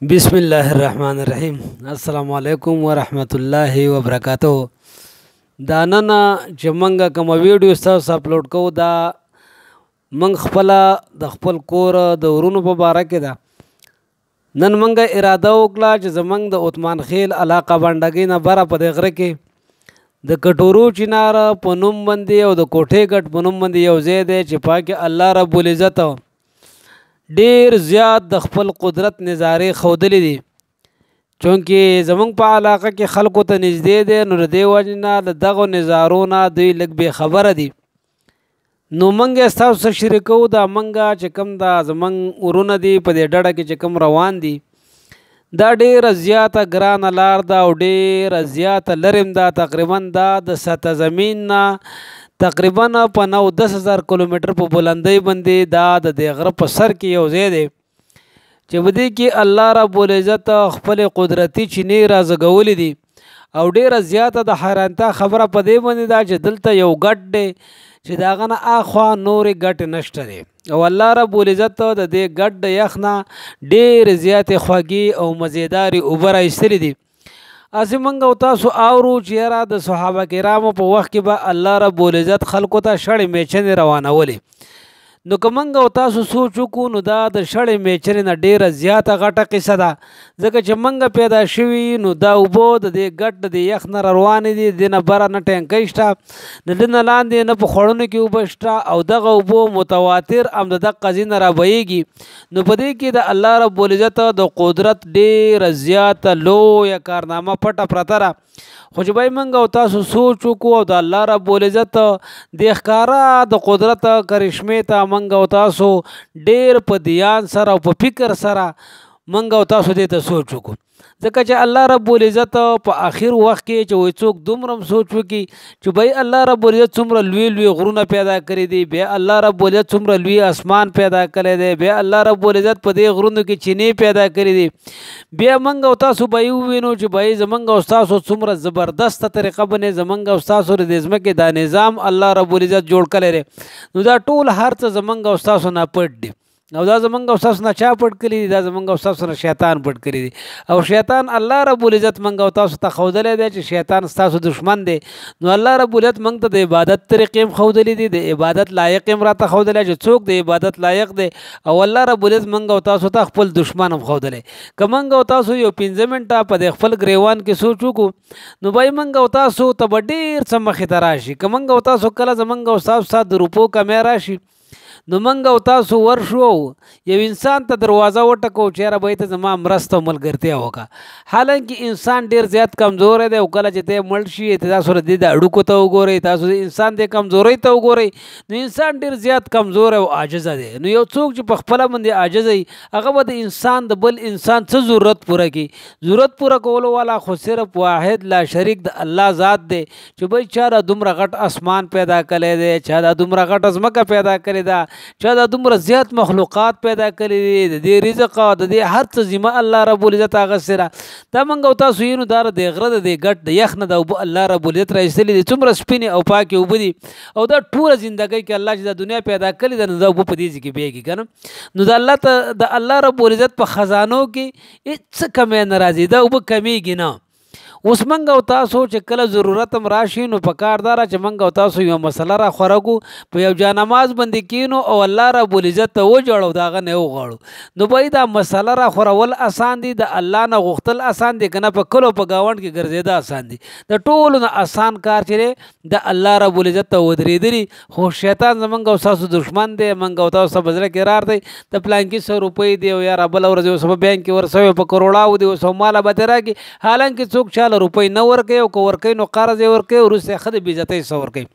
बिस्मिल्लाहिर्रहमानिर्रहीम अस्सलामु अलैकुम वरहमतुल्लाहि वबरकातुहू। دا نن چې منګه کوم ویډیو تاسو اپلوډ کوو دا من خپل د خپل کور د ورونو په باره کې ده. نن منګه اراده وکړه چې زمنګ د عثمان خیل علاقه باندې نه بره په دې غره کې د کټورو چنار په نوم باندې او د کوټې ګټ په نوم باندې یو ځای دی چې پاکه الله رب العزت ډیر زیات د خپل قدرت نظاره خودلې دي، چونکې زمونږ په علاقه کې خلکو ته نږدې دی نو د دې وجې نه د دغو نظارو نه دوی لږ بې خبره دي. نو موږ یې ستاسو سره شریکوو دا موږ چې کوم دا زمونږ ورونه دي په دې ډډه کې چې کوم روان دي دا ډیره زیاته ګرانه لار ده او ډیره زیاته لرې ده. تقریبا دا د سطح زمین نه تقریبا په 9-10,000 کیلومتر په بلندۍ باندې دا د دې غره په سر کې یو ځای دی چې په دې کې الله رب العزت خپل قدرتي چینې رازګولې دي او ډیره زیاته د حیرانتیا خبره په دې باندې ده چې دلته یو ګټ دی چې د هغه نه اخوا نورې ګټې نشته دی او الله رب العزت د دې ګټ د یخ نه ډیرې زیاتې خوږې او مزیدارې اوبه راایستلې دي. اسې موږ او تاسو اورو چې یاره د صحابه کرامو په وخت کې به الله رب العزت خلکو ته شړې میچنې روانولې. نو که موږ او تاسو سوچ وکړو نو دا د شړې میچنې نه ډیره زیاته غټه قصه ده، ځکه چې موږ پیدا شوي نو دا اوبه د دې ګټ د یخ نه روانې دي، د دې نه بره نه ټینکۍ شته، د دې نه لاندې نه په خوړونو کې اوبه شته او دغه اوبه متواتر هم د دغه ځای نه رابهیږي. نو په دې کې د الله رب العزت د قدرت ډیره زیاته لویه کارنامه پټه پرته ده. خو چې بای موږ او تاسو سوچ وکړو او د الله رب العزت د ښکارا د قدرت کرشمې ته موږ او تاسو ډیر په دیان سره او په فکر سره موږ او تاسو دې ته سوچ وکړو، ځکه چې الله رب العزت په آخر وخت کې چې وایي څوک دومره سوچ وکړي چې بای الله رب العزت څومره لوی لوی غرونه پیدا کړي دي، بیا الله رب العزت څومره لوی اسمان پیدا کړی دی، بیا الله رب العزت په دې غرونو کې چینې پیدا کړي دي، بیا موږ او تاسو به ووینو چې بای زمونږ او تاسو څومره زبردسته طریقه باندې زمونږ او تاسو د ځمکې دا نظام الله رب العزت جوړ کړی دی. نو دا ټول هر څه زمونږ او تاسو نه پټ دي او دا زمونږ او تاسو نه چا پټ کړي دي؟ دا زمونږ او تاسو نه شیطان پټ کړي دي او شیطان الله رب العزت موږ او تاسو ته ښودلی دی چې شیطان ستاسو دشمن دی. نو الله رب العزت موږ ته د عبادت طریقې هم ښودلي دي، د عبادت لایق هم راته ښودلی چې څوک د عبادت لایق دی او الله رب العزت موږ او تاسو ته خپل دشمن هم ښودلی. که موږ او تاسو یو 15 منټه په د خپل ګریوان کې سوچ وکړو نو بای موږ او تاسو ته به ډېر څه مخې ته راشي. که موږ او تاسو کله زموږ او تاسو سره د روپو کمی راشي نو موږ او تاسو ورشو یو انسان ته دروازه وټکو چې یاره به ته زما مرسته او ملګرتیا وکړه، حالانکه انسان ډیر زیات کمزوری دی او کله چې ته مړ شي تاسو د دې د اړوکو ته وګورئ، تاسو د انسان د کمزورۍ ته وګورئ نو انسان ډیر زیات کمزور او عاجزه دی. نو یو څوک چې په خپله باندې عاجز وي هغه به د انسان د بل انسان څه ضرورت پوره کړي؟ ضرورت پوره کولو والا خو صرف واحد لا شریک د الله ذات دی چې بای چا د دومره غټ اسمان پیدا کړی دی، چا د دومره غټه ځمکه پیدا کړې ده، چا دا دومره زیات مخلوقات پیدا کړي دي، د دې رزق او د دې هر څه ذمه الله رب العزت اخیستې ده. دا موږ او تاسو یې نو دا د غره د دې ګټ د یخ نه د اوبه الله رب العزت راایستلي دي، څومره سپینې او پاکې اوبه دي او دا ټوله زندګۍ کې الله چې دا دنیا پیدا کړې ده نو دا اوبه په دې ځای کې بیږي که نه. نو د الله رب العزت په خزانو کې څه کمی نه راځي، دا اوبه کمیږي نه. اوس موږ او تاسو چې کله ضرورت هم راشي نو په کار داره چې موږ او تاسو یو مسله را خوره کړو، په یو جانماز باندې کینو او الله رب العزت ته وجړو د هغه نه وغواړو نو بای دا مسله را خورول اسان دي، د الله نه غوښتل اسان دي که نه په کلو په ګاونډ کې ګرځېده اسان دي. د ټولو نه اسان کار چې دی د الله رب العزت ته ودرېدلي، خو شیطان زموږ او تاسو دښمن دی. موږ او تاسو په زړه کې رار دی د پلانکي 100 روپۍ دی او یاره بله ورځ اوس په بینک کې ورسوي په کروړاو دی اوس ماله به ترې راکړي، حالانکه څوک روپۍ نه ورکوي او که ورکوي نو قرض یې ورکوي وروسته ښه د بې عزتۍ څه ورکوي.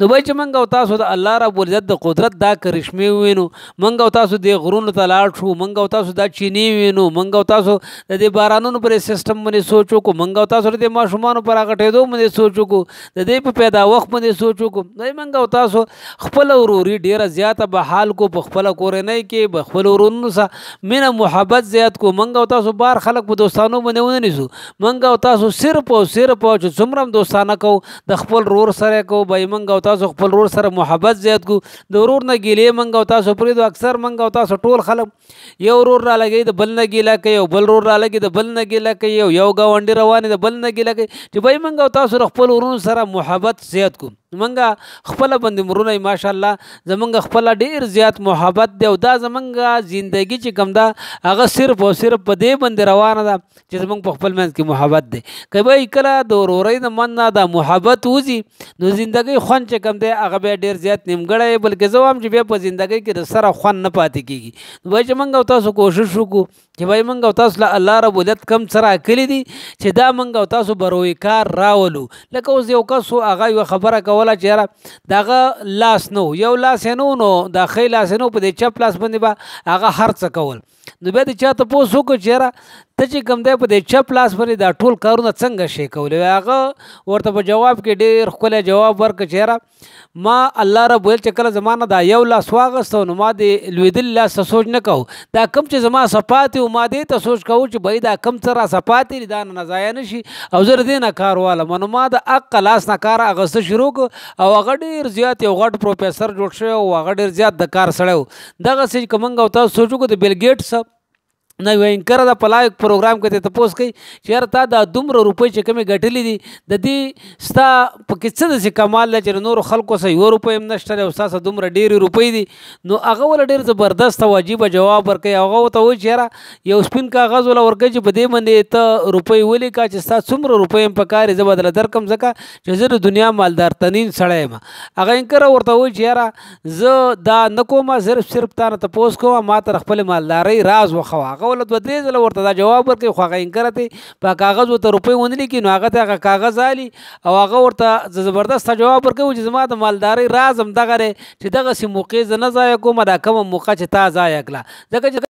نو بای چې موږ او تاسو د الله رب العزت د قدرت دا کرشمې ووینو، موږ او تاسو دې غرونو ته لاړ شو، موږ او تاسو دا چینې ووینو، موږ او تاسو د دې بارانونو پر سیسټم باندې سوچ وکړو، موږ او تاسو د دې ماشومانو پر راغټېدو باندې سوچ وکړو، د دې په پیدا وخت باندې سوچ وکړو. موږ او تاسو خپل وروري ډېره زیاته به حال کو، په خپله کورنۍ کې به خپل ورونو سره مینه محبت زیات کو. موږ او تاسو بار خلک په دوستانو باندې ونه نیسو، موږ او تاسو صرف او صرف چې څومره هم دوستانه کو د خپل رور سره کو به موږ او تاسو خپل رور سره محبت زیات کو د ورور نه ګیلې موږ او تاسو پرېږدو. اکثر موږ او تاسو ټول خلک یو ورور را لګي د بل نه ګیله کوي او بل ورور را لګي د بل نه ګیله کوي او یو ګاونډي روان د بل نه ګیله کوي چې به موږ او تاسو خپل ورونو سره محبت زیات کو. منګه خپل باندې مرونه ماشاءالله زمونږ خپل ډیر زیات محبت دی او دا زمونږ زندگی چې کوم دا هغه صرف او صرف په دې باندې روانه ده چې زمونږ په خپل منځ کې محبت دی. کله کله د ورورۍ د من نه دا محبت وځي نو زندگی خوند چې کوم دی هغه بیا ډیر زیات نیمګړی بلکې زه وایم چې بیا په زندگی کې د سره خوند نه پاتې کېږي. نو وایي چې موږ او تاسو کوشش وکړو چې وایي موږ او تاسو له الله رب العزت کم سره کلی دي چې دا موږ او تاسو بروي کار راولو. لکه اوس یو کس هغه یو خبره کوله چې یاره دغه لاس نو یو لاس یې نو دا ښی لاس یې نو په دې چپ لاس باندې به هغه هر څه کول. نو بیا د چا تپوس وکړو چې یاره ته چې کوم دی په دې چپ لاس باندې دا ټول کارونه څنګه شي کولی. هغه ورته په جواب کې ډېر ښکلی جواب ورکړ چې یاره ما الله رب ویل چې کله زما نه دا یو لاس واغسته نو ما د لوېدلي لاس ته سوچ نه کوو دا کم چې زما صفاتې و ما دې ته سوچ کوو چې بهی دا کم څه را صفاتې دي دا نه ضایع نه شي او زه د دې نه کار والم. نو ما د حق لاس نه کار اخیسته شروع کړو او هغه ډېر زیات یو غټ پروفیسر جوړ شوی او هغه ډېر زیات د کار سړی و. دغسې چې که موږ او تاسو سوچ وکړو د بیل ګیټس نه یو انکره د په لایق پروګرام کې ته تپوس کوي چې یاره تا دا دومره روپۍ چې کومې ګټلې دي د دې ستا پکې څه داسې کمال دی چې نورو خلکو سه یوه روپۍ هم نشته دی او ستا سه دومره ډېرې روپۍ دي. نو هغه ول ډېر زبردست او عجیبه جواب ورکوي. هغه ورته وایي چې یاره یو سپین کاغذ وله ورکوي چې په دې باندې ته روپۍ ولیکه چې ستا څومره روپۍ هم پکار یې زه به درله درکړم ځکه چې زه د دنیا مالدار ترین سړی یم. هغه انکره ورته وایي چې یاره زه دا نه کوم صرف تا نه تپوس کوم ما ته خپلې مالدارۍ راز وښوه. هغه ول دوه درې ځله ورته دا جواب ورکوي خو هغه انکره ته په کاغذ ورته روپۍ ونه لیکي نو هغه ته هغه کاغذ الي او هغه ورته زبردسته جواب ورکوي چې زما د مالدارۍ راز هم دغه دی چې دغسې موقع زه نه ضایع کوم دا کومه موقع چې تا ضایع کړه ځکه چې